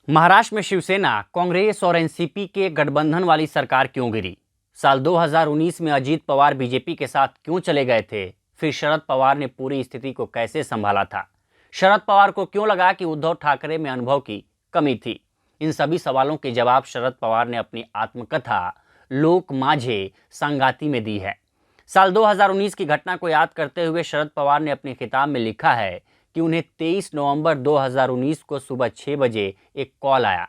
महाराष्ट्र में शिवसेना, कांग्रेस और एनसीपी के गठबंधन वाली सरकार क्यों गिरी? साल 2019 में अजीत पवार बीजेपी के साथ क्यों चले गए थे? फिर शरद पवार ने पूरी स्थिति को कैसे संभाला था? शरद पवार को क्यों लगा कि उद्धव ठाकरे में अनुभव की कमी थी? इन सभी सवालों के जवाब शरद पवार ने अपनी आत्मकथा लोक माझे संगाती में दी है। साल 2019 की घटना को याद करते हुए शरद पवार ने अपनी किताब में लिखा है कि उन्हें 23 नवंबर 2019 को सुबह 6 बजे एक कॉल आया।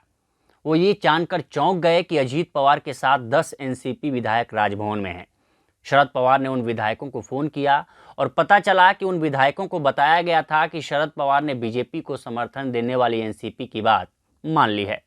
वो ये जानकर चौंक गए कि अजीत पवार के साथ 10 एनसीपी विधायक राजभवन में हैं। शरद पवार ने उन विधायकों को फ़ोन किया और पता चला कि उन विधायकों को बताया गया था कि शरद पवार ने बीजेपी को समर्थन देने वाली एनसीपी की बात मान ली है।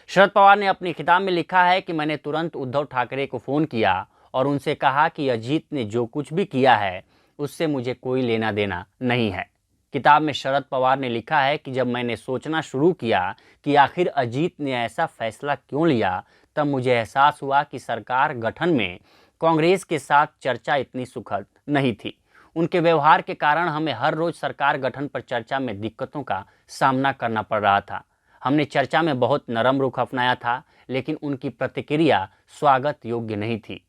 शरद पवार ने अपनी किताब में लिखा है कि मैंने तुरंत उद्धव ठाकरे को फ़ोन किया और उनसे कहा कि अजीत ने जो कुछ भी किया है उससे मुझे कोई लेना देना नहीं है। किताब में शरद पवार ने लिखा है कि जब मैंने सोचना शुरू किया कि आखिर अजीत ने ऐसा फैसला क्यों लिया, तब मुझे एहसास हुआ कि सरकार गठन में कांग्रेस के साथ चर्चा इतनी सुखद नहीं थी। उनके व्यवहार के कारण हमें हर रोज सरकार गठन पर चर्चा में दिक्कतों का सामना करना पड़ रहा था। हमने चर्चा में बहुत नरम रुख अपनाया था, लेकिन उनकी प्रतिक्रिया स्वागत योग्य नहीं थी।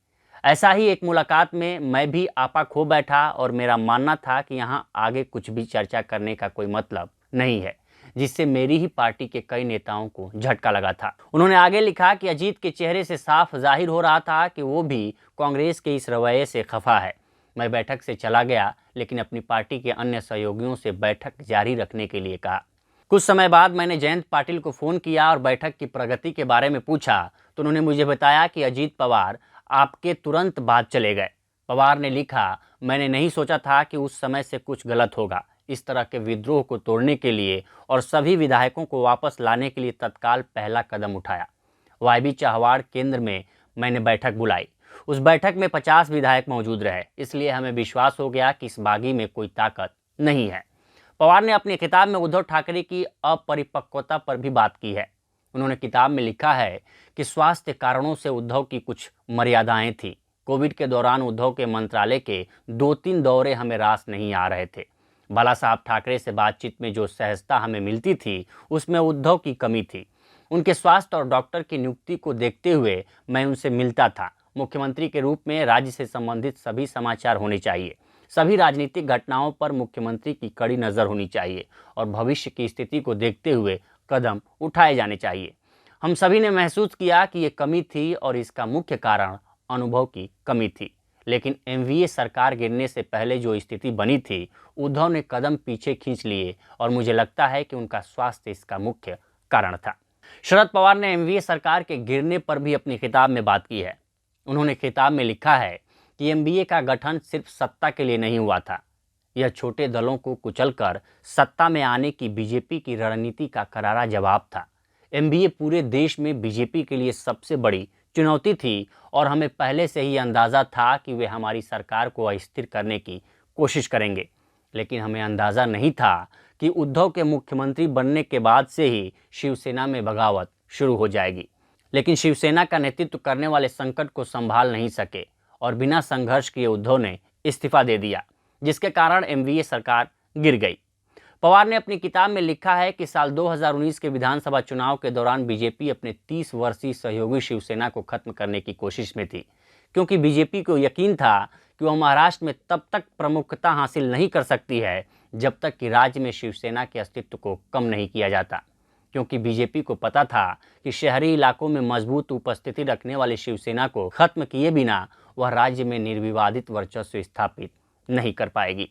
ऐसा ही एक मुलाकात में मैं भी आपा खो बैठा और मेरा मानना था कि यहाँ आगे कुछ भी चर्चा करने का कोई मतलब नहीं है, जिससे मेरी ही पार्टी के कई नेताओं को झटका लगा था। उन्होंने आगे लिखा कि अजीत के चेहरे से साफ जाहिर हो रहा था कि वो भी कांग्रेस के इस रवैये से खफा है। मैं बैठक से चला गया, लेकिन अपनी पार्टी के अन्य सहयोगियों से बैठक जारी रखने के लिए कहा। कुछ समय बाद मैंने जयंत पाटिल को फ़ोन किया और बैठक की प्रगति के बारे में पूछा, तो उन्होंने मुझे बताया कि अजीत पवार आपके तुरंत बाद चले गए। पवार ने लिखा, मैंने नहीं सोचा था कि उस समय से कुछ गलत होगा। इस तरह के विद्रोह को तोड़ने के लिए और सभी विधायकों को वापस लाने के लिए तत्काल पहला कदम उठाया। वायबी चाहवाड़ केंद्र में मैंने बैठक बुलाई। उस बैठक में 50 विधायक मौजूद रहे, इसलिए हमें विश्वास हो गया कि इस बागी में कोई ताकत नहीं है। पवार ने अपनी किताब में उद्धव ठाकरे की अपरिपक्वता पर भी बात की है। उन्होंने किताब में लिखा है कि स्वास्थ्य कारणों से उद्धव की कुछ मर्यादाएं थी। कोविड के दौरान उद्धव के मंत्रालय के 2-3 दौरे हमें रास नहीं आ रहे थे। बाला साहब ठाकरे से बातचीत में जो सहजता हमें मिलती थी, उसमें उद्धव की कमी थी। उनके स्वास्थ्य और डॉक्टर की नियुक्ति को देखते हुए मैं उनसे मिलता था। मुख्यमंत्री के रूप में राज्य से संबंधित सभी समाचार होने चाहिए। सभी राजनीतिक घटनाओं पर मुख्यमंत्री की कड़ी नज़र होनी चाहिए और भविष्य की स्थिति को देखते हुए कदम उठाए जाने चाहिए। हम सभी ने महसूस किया कि ये कमी थी और इसका मुख्य कारण अनुभव की कमी थी। लेकिन एमवीए सरकार गिरने से पहले जो स्थिति बनी थी, उद्धव ने कदम पीछे खींच लिए और मुझे लगता है कि उनका स्वास्थ्य इसका मुख्य कारण था। शरद पवार ने एमवीए सरकार के गिरने पर भी अपनी किताब में बात की है। उन्होंने किताब में लिखा है कि एमवीए का गठन सिर्फ सत्ता के लिए नहीं हुआ था। यह छोटे दलों को कुचलकर सत्ता में आने की बीजेपी की रणनीति का करारा जवाब था। एमवीए पूरे देश में बीजेपी के लिए सबसे बड़ी चुनौती थी और हमें पहले से ही अंदाज़ा था कि वे हमारी सरकार को अस्थिर करने की कोशिश करेंगे। लेकिन हमें अंदाज़ा नहीं था कि उद्धव के मुख्यमंत्री बनने के बाद से ही शिवसेना में बगावत शुरू हो जाएगी। लेकिन शिवसेना का नेतृत्व करने वाले संकट को संभाल नहीं सके और बिना संघर्ष किए उद्धव ने इस्तीफा दे दिया, जिसके कारण एमवीए सरकार गिर गई। पवार ने अपनी किताब में लिखा है कि साल 2019 के विधानसभा चुनाव के दौरान बीजेपी अपने 30 वर्षीय सहयोगी शिवसेना को खत्म करने की कोशिश में थी, क्योंकि बीजेपी को यकीन था कि वह महाराष्ट्र में तब तक प्रमुखता हासिल नहीं कर सकती है जब तक कि राज्य में शिवसेना के अस्तित्व को कम नहीं किया जाता। क्योंकि बीजेपी को पता था कि शहरी इलाकों में मजबूत उपस्थिति रखने वाली शिवसेना को खत्म किए बिना वह राज्य में निर्विवादित वर्चस्व स्थापित नहीं कर पाएगी।